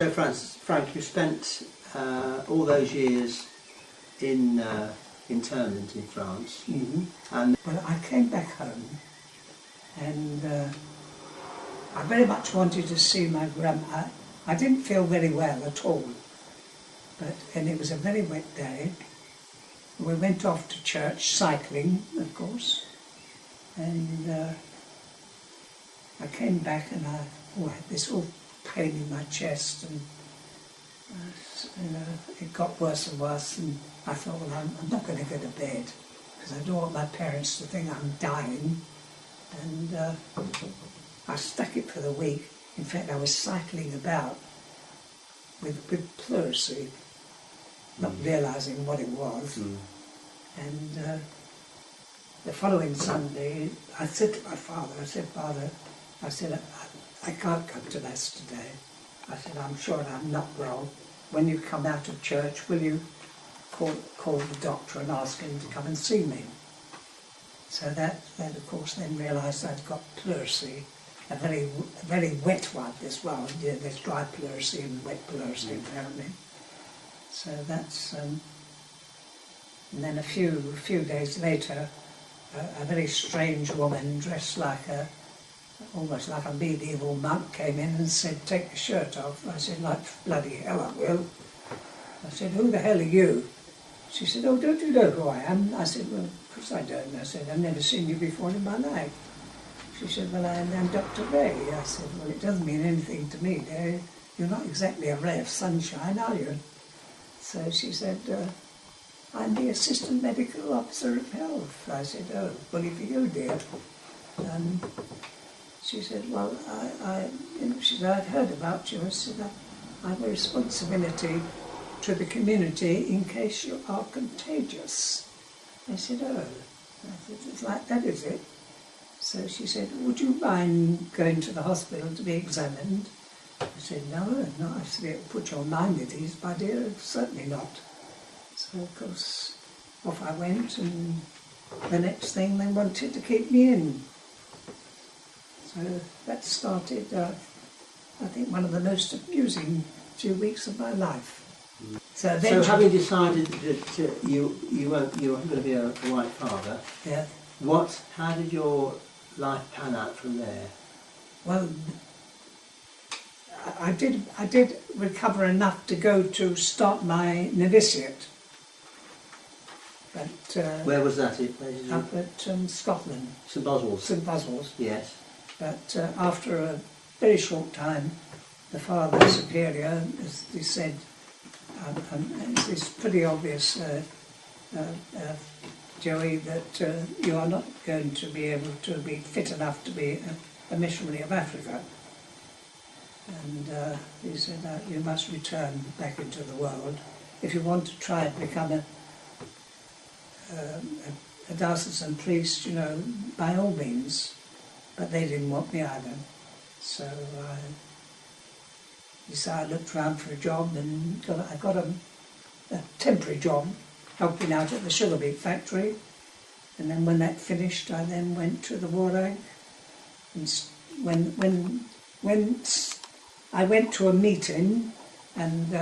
So Frank, you spent all those years in internment in France. Mm-hmm. And well, I came back home, and I very much wanted to see my grandma. I didn't feel very well at all, and it was a very wet day. We went off to church, cycling, of course, and I came back and I had this awful pain in my chest, and it got worse and worse, and I thought, well, I'm not going to go to bed because I don't want my parents to think I'm dying, and I stuck it for the week. In fact, I was cycling about with pleurisy, not realising what it was. And the following Sunday, I said to my father, Father, I can't come to Mass today. I said, I'm sure I'm not well. When you come out of church, will you call the doctor and ask him to come and see me? So that of course then realised I'd got pleurisy, a very wet one as well. Yeah, there's dry pleurisy and wet pleurisy apparently. So that's and then a few days later, a very strange woman dressed like almost like a medieval monk came in and said, take your shirt off. I said, like bloody hell I will. I said, who the hell are you? She said, oh, don't you know who I am? I said, well, of course I don't. I said, I've never seen you before in my life. She said, well, I'm Dr. Ray. I said, well, it doesn't mean anything to me, dear. You're not exactly a ray of sunshine, are you? So she said, I'm the Assistant Medical Officer of Health. I said, oh, bully for you, dear. She said, well, she said, I've heard about you. I said, I have a responsibility to the community in case you are contagious. I said, oh. I said, it's like that, is it? So she said, would you mind going to the hospital to be examined? I said, no. I said, it'll put your mind at ease, my dear. Certainly not. So, of course, off I went, and the next thing they wanted to keep me in. So that started, I think, one of the most amusing few weeks of my life. So having decided that you weren't going to be a white father, yeah. How did your life pan out from there? Well, I did recover enough to go to start my novitiate. But where was that? Up at Scotland. St Boswell's. St Boswell's. Yes. But after a very short time, the Father Superior, as he said, it's pretty obvious, Joey, that you are not going to be able to be fit enough to be a missionary of Africa. And he said, you must return back into the world. If you want to try and become a diocesan priest, by all means. But they didn't want me either. So I decided, I looked around for a job, and I got a temporary job helping out at the sugar beet factory. And then when that finished, I then went to the War Egg. And when I went to a meeting, and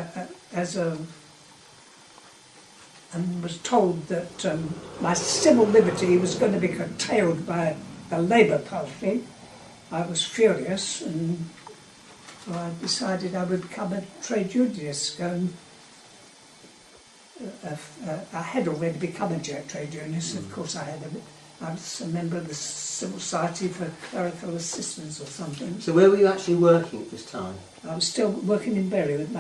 and was told that my civil liberty was going to be curtailed by the Labour Party, I was furious, and so I decided I would become a trade unionist. I had already become a trade unionist. Of course, I was a member of the Civil Society for Clerical Assistance or something. So where were you actually working at this time? I was still working in Bury with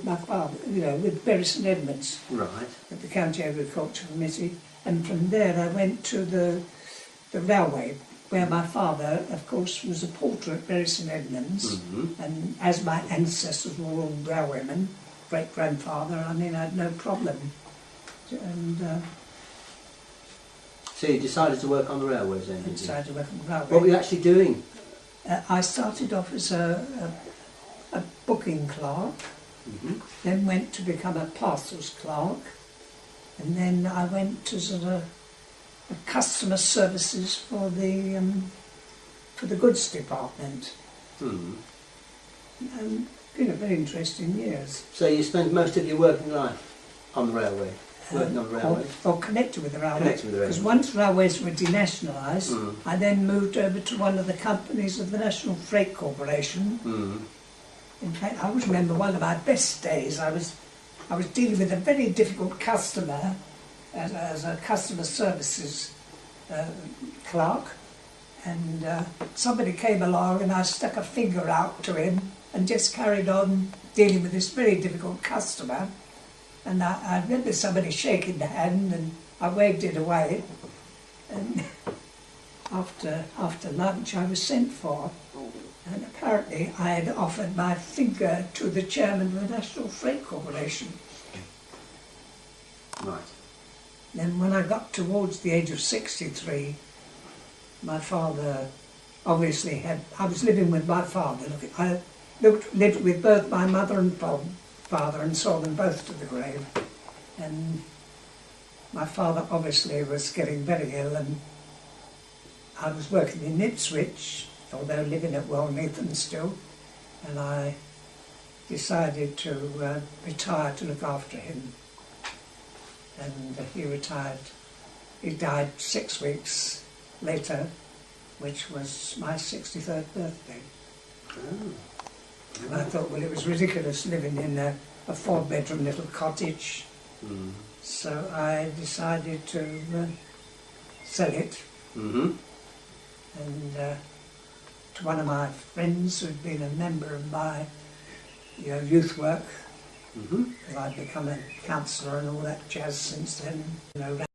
my father, with Bury St Edmunds. Right. At the County Agriculture Committee, and from there I went to the railway, where my father, of course, was a porter at Bury St Edmunds, and as my ancestors were all railwaymen, great-grandfather, I had no problem. And so you decided to work on the railways then? I decided to work on the railway. What were you actually doing? I started off as a booking clerk, then went to become a parcels clerk, and then I went to sort of customer services for the goods department. And been a very interesting years. So you spent most of your working life on the railway, working on the railway? Or connected with the railway. Connected with the railway. Because once railways were denationalised, Mm. I then moved over to one of the companies of the National Freight Corporation. Mm. In fact, I always remember one of my best days. I was dealing with a very difficult customer as a customer services clerk, and somebody came along and I stuck a finger out to him and just carried on dealing with this very difficult customer. And I remember somebody shaking the hand and I waved it away. And after lunch I was sent for. And apparently I had offered my finger to the chairman of the National Freight Corporation. Right. Then when I got towards the age of 63, my father obviously had... I was living with my father. I lived with both my mother and father and saw them both to the grave. And my father obviously was getting very ill, and I was working in Ipswich, although living at Wellnathan still, and I decided to retire to look after him. And he retired. He died 6 weeks later, which was my 63rd birthday. Oh. And I thought, well, it was ridiculous living in a 4-bedroom little cottage. Mm. So I decided to sell it. Mm-hmm. And to one of my friends who'd been a member of my youth work, Mm-hmm. because I'd become a counsellor and all that jazz since then,